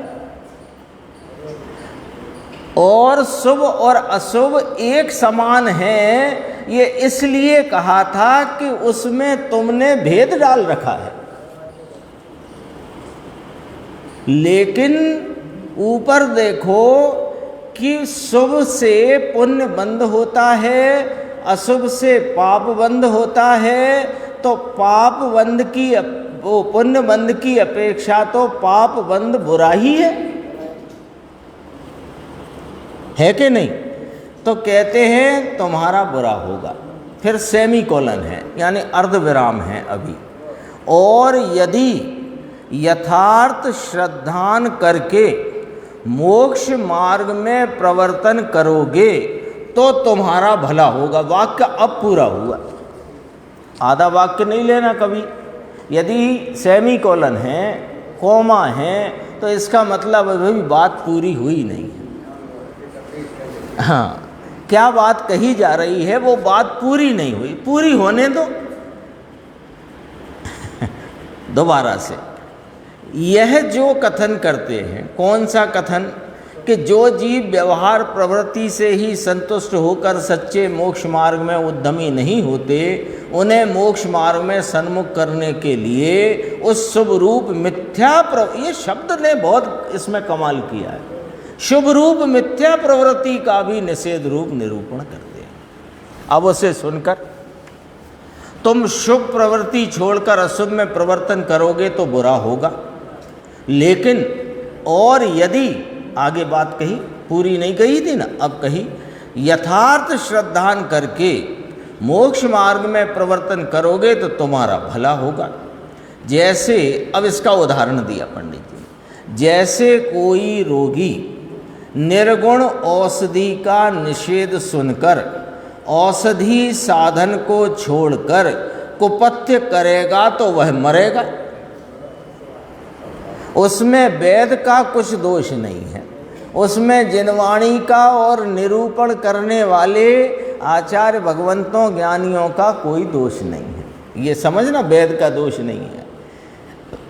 और शुभ और अशुभ एक समान है, ये इसलिए कहा था कि उसमें तुमने भेद डाल रखा है। लेकिन ऊपर देखो कि शुभ से पुण्य बंद होता है, अशुभ से पाप बंद होता है। तो पाप बंद की पुण्य बंद की अपेक्षा तो पाप बंद बुरा ही है कि नहीं? तो कहते हैं तुम्हारा बुरा होगा। फिर सेमी कोलन है, यानी अर्धविराम है अभी। और यदि यथार्थ श्रद्धान करके मोक्ष मार्ग में प्रवर्तन करोगे तो तुम्हारा भला होगा। वाक्य अब पूरा हुआ, आधा वाक्य नहीं लेना कभी। यदि सेमी कोलन है, कोमा है, तो इसका मतलब अभी बात पूरी हुई नहीं है। हाँ, क्या बात कही जा रही है वो बात पूरी नहीं हुई, पूरी होने दो। दोबारा से यह जो कथन करते हैं, कौन सा कथन? कि जो जीव व्यवहार प्रवृत्ति से ही संतुष्ट होकर सच्चे मोक्ष मार्ग में उद्यमी नहीं होते, उन्हें मोक्ष मार्ग में सन्मुख करने के लिए उस शुभ रूप मिथ्या ये शब्द ने बहुत इसमें कमाल किया है। शुभ रूप मिथ्या प्रवृत्ति का भी निषेध रूप निरूपण करते हैं। अब उसे सुनकर तुम शुभ प्रवृत्ति छोड़कर अशुभ में प्रवर्तन करोगे तो बुरा होगा। लेकिन और यदि, आगे बात कही, पूरी नहीं कही थी ना, अब कही, यथार्थ श्रद्धान करके मोक्ष मार्ग में प्रवर्तन करोगे तो तुम्हारा भला होगा। जैसे, अब इसका उदाहरण दिया पंडित जी, जैसे कोई रोगी निर्गुण औषधि का निषेध सुनकर औषधि साधन को छोड़कर कुपथ्य करेगा तो वह मरेगा। उसमें वेद का कुछ दोष नहीं है, उसमें जिनवाणी का और निरूपण करने वाले आचार्य भगवंतों ज्ञानियों का कोई दोष नहीं है। ये समझना, वेद का दोष नहीं है।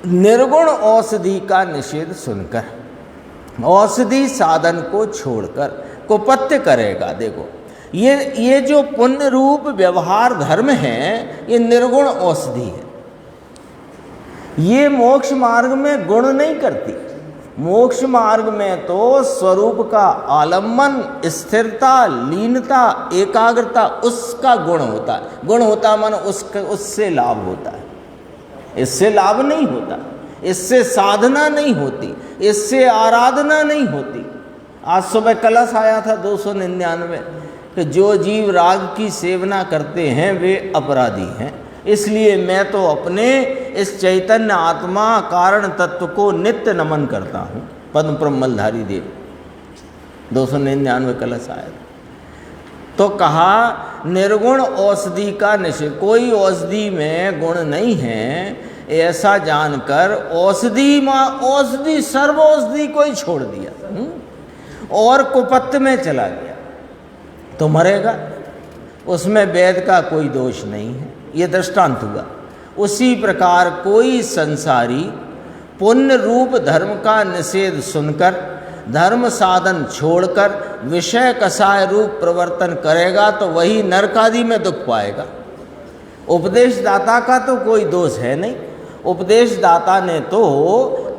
निर्गुण औषधि का निषेध सुनकर औषधि साधन को छोड़कर कुपथ्य करेगा। देखो, ये जो पुण्य रूप व्यवहार धर्म है, ये निर्गुण औषधि है। ये मोक्ष मार्ग में गुण नहीं करती। मोक्ष मार्ग में तो स्वरूप का आलम्बन, स्थिरता, लीनता, एकाग्रता, उसका गुण होता है। गुण होता मन उससे लाभ होता है, इससे लाभ नहीं होता, इससे साधना नहीं होती, इससे आराधना नहीं होती। आज सुबह कलश आया था 299 कि जो जीव राग की सेवना करते हैं वे अपराधी हैं। इसलिए मैं तो अपने इस चैतन्य आत्मा कारण तत्व को नित्य नमन करता हूँ। पद्म प्रमलधारी देव 299 कलश आया। तो कहा निर्गुण औषधि का निषेध, कोई औषधि में गुण नहीं है ऐसा जानकर औषधि सर्व औषधि को ही छोड़ दिया और कुपथ्य में चला गया तो मरेगा। उसमें वेद का कोई दोष नहीं है। ये दृष्टांत हुआ। उसी प्रकार कोई संसारी पुण्य रूप धर्म का निषेध सुनकर धर्म साधन छोड़कर विषय कषाय रूप प्रवर्तन करेगा तो वही नरकादि में दुख पाएगा। उपदेशदाता का तो कोई दोष है नहीं। उपदेशदाता ने तो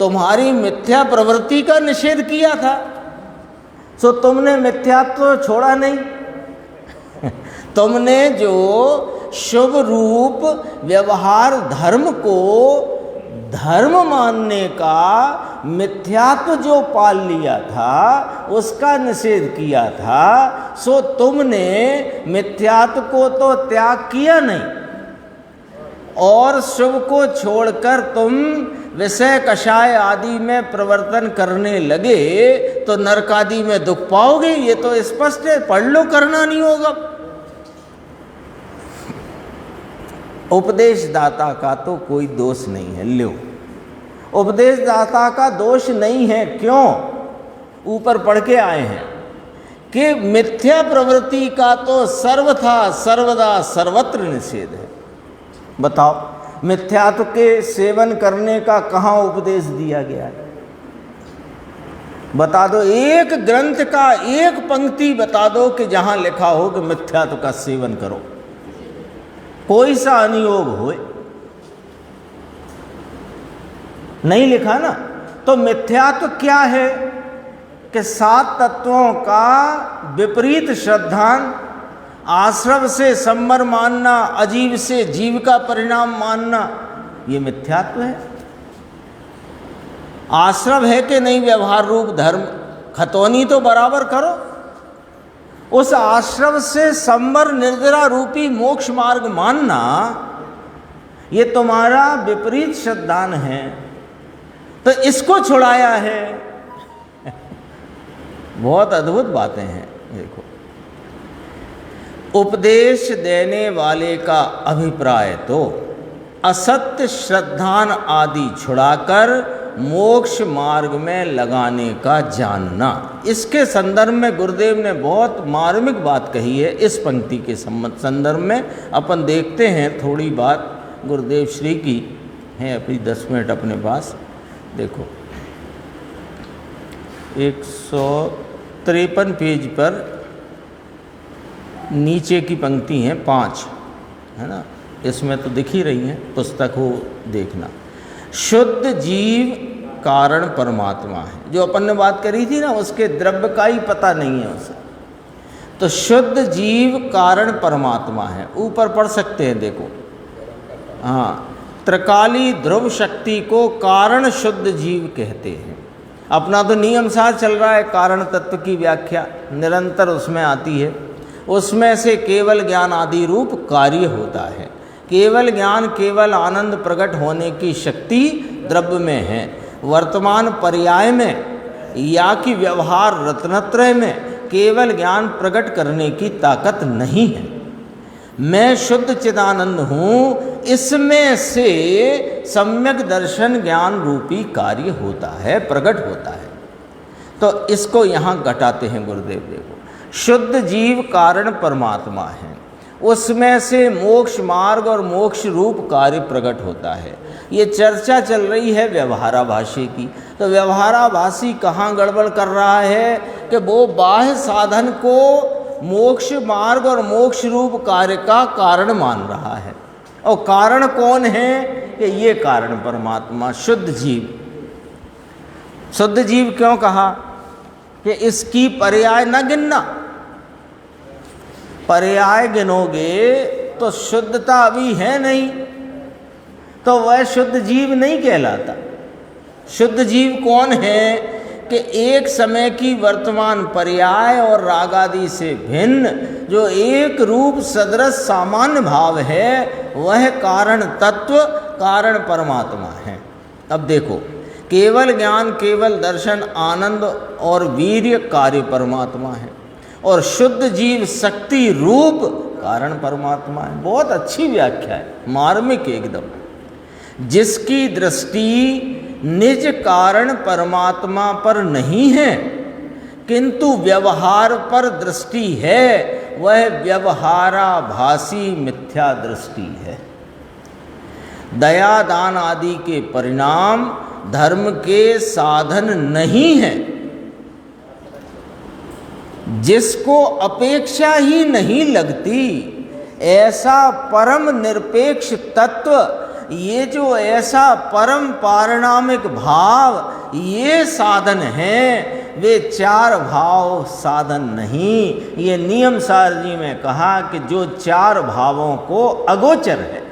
तुम्हारी मिथ्या प्रवृत्ति का निषेध किया था, सो तुमने मिथ्यात्व छोड़ा नहीं। तुमने जो शुभ रूप व्यवहार धर्म को धर्म मानने का मिथ्यात्व जो पाल लिया था, उसका निषेध किया था, सो तुमने मिथ्यात्व को तो त्याग किया नहीं और शुभ को छोड़कर तुम विषय कषाय आदि में प्रवर्तन करने लगे तो नरकादि में दुख पाओगे। ये तो स्पष्ट है, पढ़ लो, करना नहीं होगा। उपदेशदाता का तो कोई दोष नहीं है। लो, उपदेशदाता का दोष नहीं है। क्यों? ऊपर पढ़ के आए हैं कि मिथ्या प्रवृत्ति का तो सर्वथा सर्वदा सर्वत्र निषेध है। बताओ, मिथ्यात्व के सेवन करने का कहाँ उपदेश दिया गया है? बता दो, एक ग्रंथ का एक पंक्ति बता दो कि जहां लिखा हो कि मिथ्यात्व का सेवन करो, कोई सा अनियोग हो। नहीं लिखा ना। तो मिथ्यात्व क्या है कि 7 तत्वों का विपरीत श्रद्धान, आश्रव से संबर मानना, अजीव से जीव का परिणाम मानना, ये मिथ्यात्व है। आश्रव है कि नहीं व्यवहार रूप धर्म, खतौनी तो बराबर करो। उस आश्रव से संबर निर्जरा रूपी मोक्ष मार्ग मानना, ये तुम्हारा विपरीत श्रद्धान है। तो इसको छुड़ाया है। बहुत अद्भुत बातें हैं। देखो, उपदेश देने वाले का अभिप्राय तो असत्य श्रद्धान आदि छुड़ाकर मोक्ष मार्ग में लगाने का जानना। इसके संदर्भ में गुरुदेव ने बहुत मार्मिक बात कही है। इस पंक्ति के संदर्भ में अपन देखते हैं थोड़ी बात गुरुदेव श्री की है। अपनी 10 मिनट अपने पास। देखो, 153 पेज पर नीचे की पंक्ति है 5, है ना? इसमें तो दिख ही रही है, पुस्तक हो देखना। शुद्ध जीव कारण परमात्मा है। जो अपन ने बात करी थी ना, उसके द्रव्य का ही पता नहीं है उसे। तो शुद्ध जीव कारण परमात्मा है। ऊपर पढ़ सकते हैं, देखो। हाँ, त्रिकाली ध्रुव शक्ति को कारण शुद्ध जीव कहते हैं। अपना तो नियम सार चल रहा है, कारण तत्व की व्याख्या निरंतर उसमें आती है। उसमें से केवल ज्ञान आदि रूप कार्य होता है। केवल ज्ञान, केवल आनंद प्रकट होने की शक्ति द्रव्य में है। वर्तमान पर्याय में या कि व्यवहार रत्नत्रय में केवल ज्ञान प्रकट करने की ताकत नहीं है। मैं शुद्ध चिदानंद हूँ, इसमें से सम्यक दर्शन ज्ञान रूपी कार्य होता है, प्रकट होता है। तो इसको यहाँ घटाते हैं गुरुदेव। देखो, शुद्ध जीव कारण परमात्मा है, उसमें से मोक्ष मार्ग और मोक्ष रूप कार्य प्रकट होता है। ये चर्चा चल रही है व्यवहाराभाषी की। तो व्यवहाराभाषी कहाँ गड़बड़ कर रहा है कि वो बाह्य साधन को मोक्ष मार्ग और मोक्ष रूप कार्य का कारण मान रहा है। और कारण कौन है? कि ये कारण परमात्मा, शुद्ध जीव। शुद्ध जीव क्यों कहा? कि इसकी पर्याय न गिनना। पर्याय गिनोगे तो शुद्धता अभी है नहीं, तो वह शुद्ध जीव नहीं कहलाता। शुद्ध जीव कौन है? कि एक समय की वर्तमान पर्याय और राग आदि से भिन्न जो एक रूप सदृश सामान्य भाव है, वह कारण तत्व, कारण परमात्मा है। अब देखो, केवल ज्ञान, केवल दर्शन, आनंद और वीर्य कार्य परमात्मा है, और शुद्ध जीव शक्ति रूप कारण परमात्मा है। बहुत अच्छी व्याख्या है, मार्मिक एकदम। जिसकी दृष्टि निज कारण परमात्मा पर नहीं है किंतु व्यवहार पर दृष्टि है, वह व्यवहाराभासी मिथ्या दृष्टि है। दया दान आदि के परिणाम धर्म के साधन नहीं है। जिसको अपेक्षा ही नहीं लगती, ऐसा परम निरपेक्ष तत्व, ये जो ऐसा परम पारिणामिक भाव, ये साधन हैं। वे 4 भाव साधन नहीं। ये नियम सार जी में कहा कि जो 4 भावों को अगोचर है।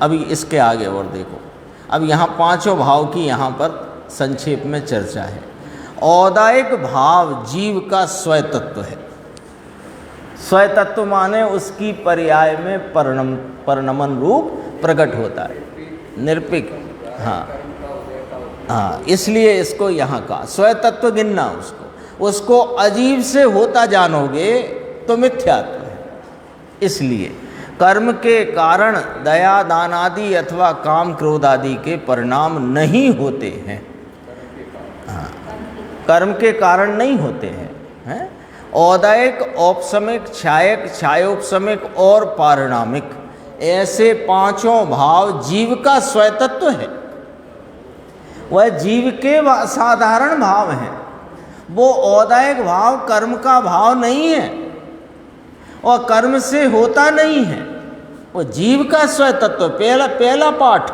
अभी इसके आगे और देखो। अब यहाँ 5 भाव की यहाँ पर संक्षेप में चर्चा है। औदायिक भाव जीव का स्वतत्व है। स्वतत्व माने उसकी पर्याय में परिणमन रूप प्रकट होता है, निरपेक्ष। हाँ, इसलिए इसको यहाँ का स्वतत्व गिनना। उसको अजीब से होता जानोगे तो मिथ्यात्व है। इसलिए कर्म के कारण दया दान आदि अथवा काम क्रोध आदि के परिणाम नहीं होते हैं। हाँ, कर्म के कारण नहीं होते हैं। औदैक, औपसमिक, छायक, छायोपसमिक और पारिणामिक, ऐसे पांचों भाव जीव का स्वतत्व है। वह जीव के साधारण भाव हैं। वो औदैक भाव कर्म का भाव नहीं है और कर्म से होता नहीं है। वो जीव का स्वतत्व पहला पाठ।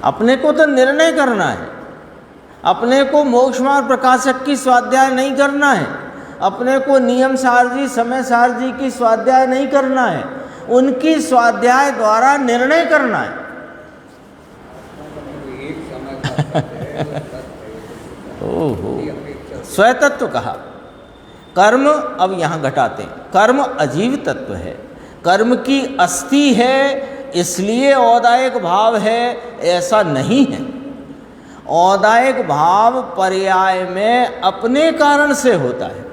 अपने को तो निर्णय करना है, अपने को मोक्ष मार्ग प्रकाशक की स्वाध्याय नहीं करना है, अपने को नियम सार जी, समय सार जी की स्वाध्याय नहीं करना है, उनकी स्वाध्याय द्वारा निर्णय करना है। ओहो, स्वतत्व कहा। कर्म अब यहाँ घटाते हैं, कर्म अजीव तत्व है, कर्म की अस्थि है इसलिए औदायक भाव है, ऐसा नहीं है। औदायक भाव पर्याय में अपने कारण से होता है।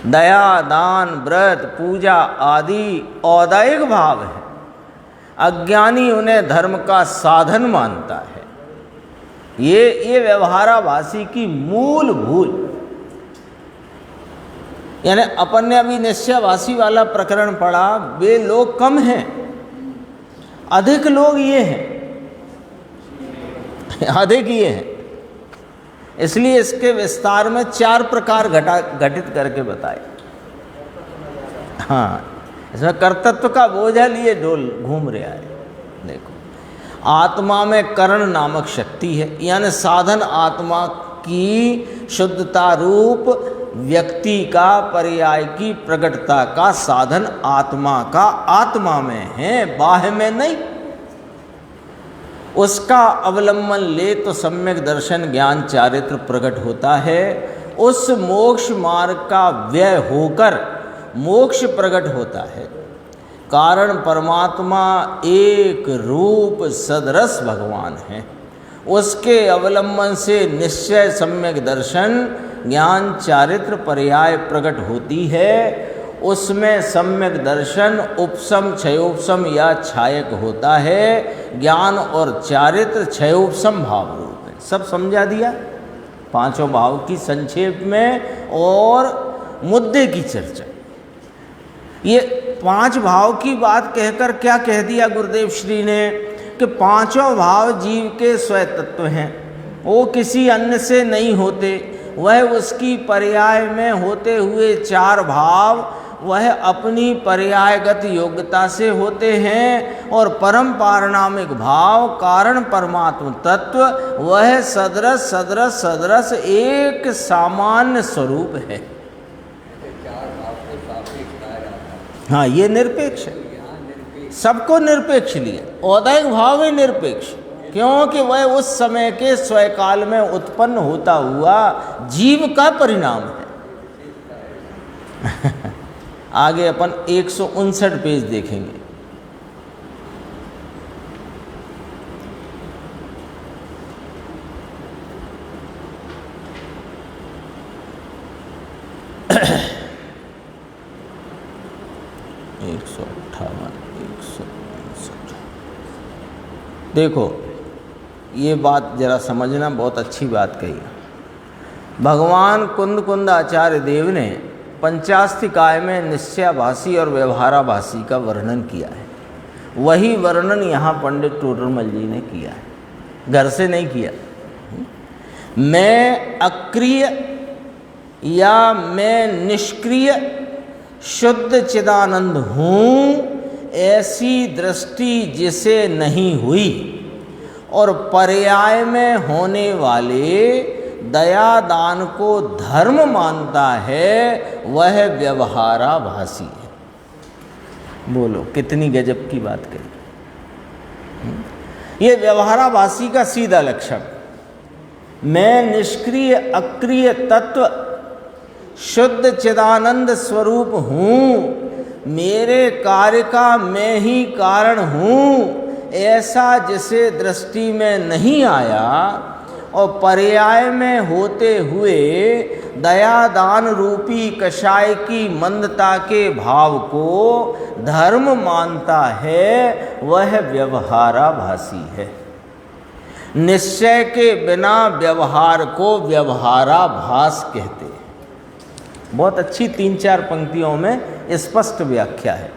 दया, दान, व्रत, पूजा आदि औदायिक भाव है। अज्ञानी उन्हें धर्म का साधन मानता है। ये व्यवहाराभासी की मूल भूल। यानी अपन ने अभी निश्चयभासी वाला प्रकरण पढ़ा, वे लोग कम हैं, अधिक लोग ये हैं, अधिक ये हैं। इसलिए इसके विस्तार में 4 प्रकार घटित करके बताए। हाँ, इसमें कर्तृत्व का बोझा लिए डोल घूम रहा है। देखो, आत्मा में करण नामक शक्ति है, यानी साधन आत्मा की शुद्धता रूप व्यक्ति का पर्याय की प्रकटता का साधन आत्मा का आत्मा में है, बाह्य में नहीं। उसका अवलंबन ले तो सम्यक दर्शन, ज्ञान, चारित्र प्रकट होता है। उस मोक्ष मार्ग का व्यय होकर मोक्ष प्रकट होता है। कारण परमात्मा एक रूप सदरस भगवान है। उसके अवलंबन से निश्चय, सम्यक दर्शन, ज्ञान, चारित्र पर्याय प्रकट होती है। उसमें सम्यक दर्शन उपसम, क्षयोपसम या छायक होता है। ज्ञान और चारित्र क्षयोपसम भाव रूप है। सब समझा दिया, पांचों भाव की संक्षेप में और मुद्दे की चर्चा। ये 5 भाव की बात कहकर क्या कह दिया गुरुदेव श्री ने कि पांचों भाव जीव के स्वतत्व हैं, वो किसी अन्य से नहीं होते। वह उसकी पर्याय में होते हुए 4 भाव वह अपनी पर्यायगत योग्यता से होते हैं। और परम पारिणामिक भाव कारण परमात्म तत्व वह सदरस सदरस सदरस एक सामान्य स्वरूप है। हाँ, ये निरपेक्ष है, सबको निरपेक्ष लिया। औदैहिक भाव ही निरपेक्ष, क्योंकि वह उस समय के स्वकाल में उत्पन्न होता हुआ जीव का परिणाम है। आगे अपन 159 पेज देखेंगे। देखो, ये बात जरा समझना, बहुत अच्छी बात कही। भगवान कुंद आचार्य देव ने पंचास्तिकाय में निश्चयाभासी और व्यवहाराभासी का वर्णन किया है। वही वर्णन यहाँ पंडित टोडरमल जी ने किया है, घर से नहीं किया। मैं अक्रिय या मैं निष्क्रिय शुद्ध चिदानंद हूँ, ऐसी दृष्टि जिसे नहीं हुई और पर्याय में होने वाले दया दान को धर्म मानता है, वह व्यवहाराभासी है। बोलो, कितनी गजब की बात कही। ये व्यवहाराभासी का सीधा लक्षण। मैं निष्क्रिय अक्रिय तत्व शुद्ध चिदानंद स्वरूप हूँ, मेरे कार्य का मैं ही कारण हूँ, ऐसा जिसे दृष्टि में नहीं आया और पर्याय में होते हुए दया दान रूपी कषाय की मंदता के भाव को धर्म मानता है, वह व्यवहाराभासी है। निश्चय के बिना व्यवहार को व्यवहाराभास कहते हैं। बहुत अच्छी 3-4 पंक्तियों में स्पष्ट व्याख्या है।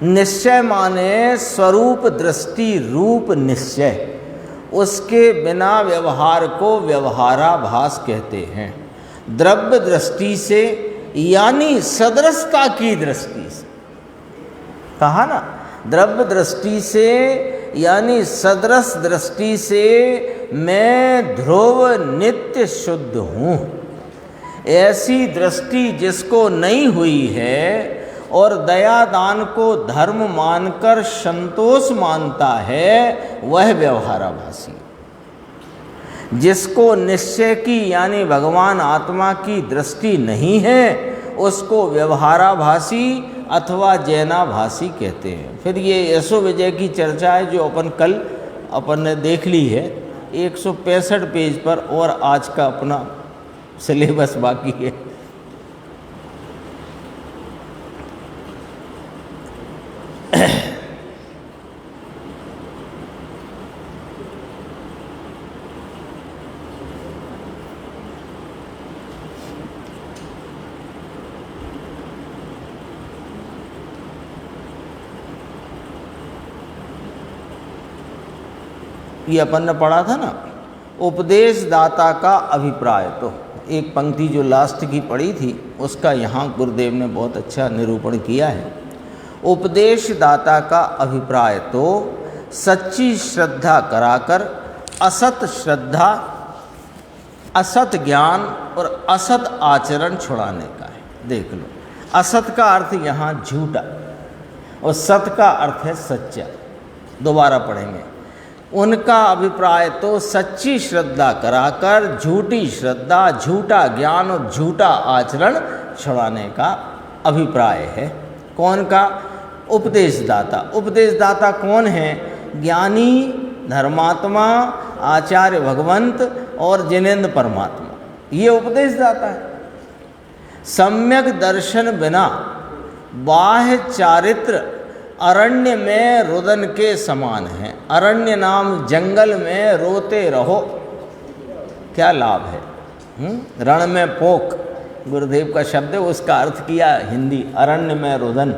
निश्चय माने स्वरूप दृष्टि रूप निश्चय, उसके बिना व्यवहार को व्यवहाराभास कहते हैं। द्रव्य दृष्टि से यानी सदृशता की दृष्टि से, कहा ना, द्रव्य दृष्टि से यानी सदृश दृष्टि से मैं ध्रुव नित्य शुद्ध हूँ। ऐसी दृष्टि जिसको नहीं हुई है और दया दान को धर्म मानकर संतोष मानता है, वह व्यवहाराभासी। जिसको निश्चय की यानी भगवान आत्मा की दृष्टि नहीं है, उसको व्यवहाराभासी अथवा जैनाभासी कहते हैं। फिर ये यशो विजय की चर्चा है जो अपन ने देख ली है 165 पेज पर, और आज का अपना सिलेबस बाकी है। ये अपन ने पढ़ा था ना, उपदेश दाता का अभिप्राय। तो एक पंक्ति जो लास्ट की पढ़ी थी उसका यहाँ गुरुदेव ने बहुत अच्छा निरूपण किया है। उपदेश दाता का अभिप्राय तो सच्ची श्रद्धा कराकर असत श्रद्धा, असत ज्ञान और असत आचरण छुड़ाने का है। देख लो, असत का अर्थ यहाँ झूठा और सत का अर्थ है सच्चा। दोबारा पढ़ेंगे। उनका अभिप्राय तो सच्ची श्रद्धा कराकर झूठी श्रद्धा, झूठा ज्ञान और झूठा आचरण छुड़ाने का अभिप्राय है। कौन का? उपदेशदाता। उपदेशदाता कौन है? ज्ञानी, धर्मात्मा, आचार्य भगवंत और जिनेन्द्र परमात्मा, ये उपदेशदाता है। सम्यक दर्शन बिना बाह्य चारित्र अरण्य में रुदन के समान है। अरण्य नाम जंगल में रोते रहो, क्या लाभ है? रण में पोक गुरुदेव का शब्द है, उसका अर्थ किया हिंदी अरण्य में रुदन।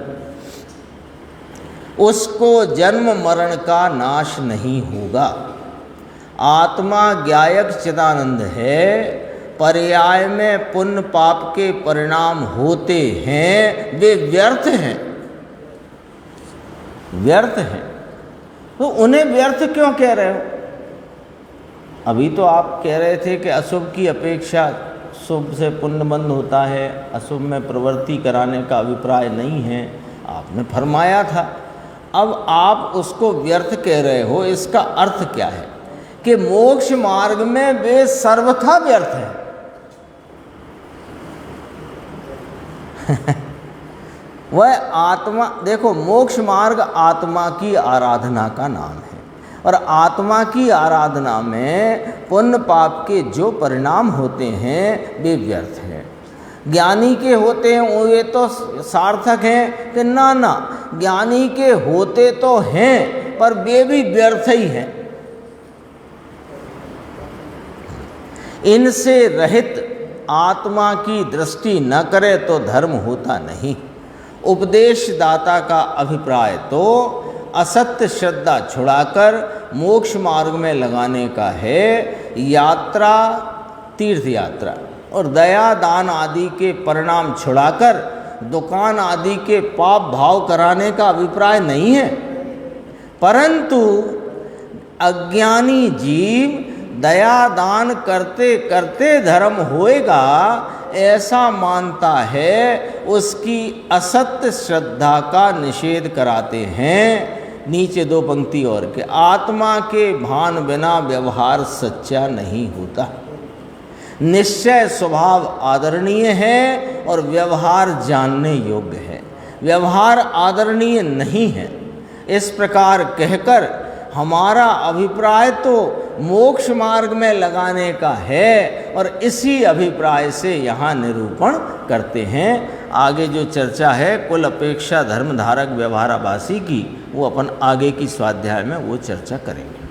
उसको जन्म मरण का नाश नहीं होगा। आत्मा ज्ञायक चिदानंद है। पर्याय में पुण्य पाप के परिणाम होते हैं, वे व्यर्थ हैं। व्यर्थ हैं तो उन्हें व्यर्थ क्यों कह रहे हो? अभी तो आप कह रहे थे कि अशुभ की अपेक्षा शुभ से पुण्यबंध होता है, अशुभ में प्रवृत्ति कराने का अभिप्राय नहीं है, आपने फरमाया था। अब आप उसको व्यर्थ कह रहे हो, इसका अर्थ क्या है? कि मोक्ष मार्ग में वे सर्वथा व्यर्थ हैं। वह आत्मा, देखो, मोक्ष मार्ग आत्मा की आराधना का नाम है, और आत्मा की आराधना में पुण्य पाप के जो परिणाम होते हैं वे व्यर्थ हैं। ज्ञानी के होते हैं वे तो सार्थक हैं कि ना ना, ज्ञानी के होते तो हैं पर वे भी व्यर्थ ही हैं। इनसे रहित आत्मा की दृष्टि न करे तो धर्म होता नहीं। उपदेशदाता का अभिप्राय तो असत्य श्रद्धा छुड़ाकर मोक्ष मार्ग में लगाने का है। यात्रा, तीर्थ यात्रा और दया दान आदि के परिणाम छुड़ाकर दुकान आदि के पाप भाव कराने का अभिप्राय नहीं है। परंतु अज्ञानी जीव दया दान करते करते धर्म होएगा ऐसा मानता है, उसकी असत्य श्रद्धा का निषेध कराते हैं। नीचे दो पंक्ति और के, आत्मा के भान बिना व्यवहार सच्चा नहीं होता। निश्चय स्वभाव आदरणीय है और व्यवहार जानने योग्य है, व्यवहार आदरणीय नहीं है। इस प्रकार कहकर हमारा अभिप्राय तो मोक्ष मार्ग में लगाने का है, और इसी अभिप्राय से यहाँ निरूपण करते हैं। आगे जो चर्चा है कुल अपेक्षा धर्म धारक व्यवहाराभासी की, वो अपन आगे की स्वाध्याय में वो चर्चा करेंगे।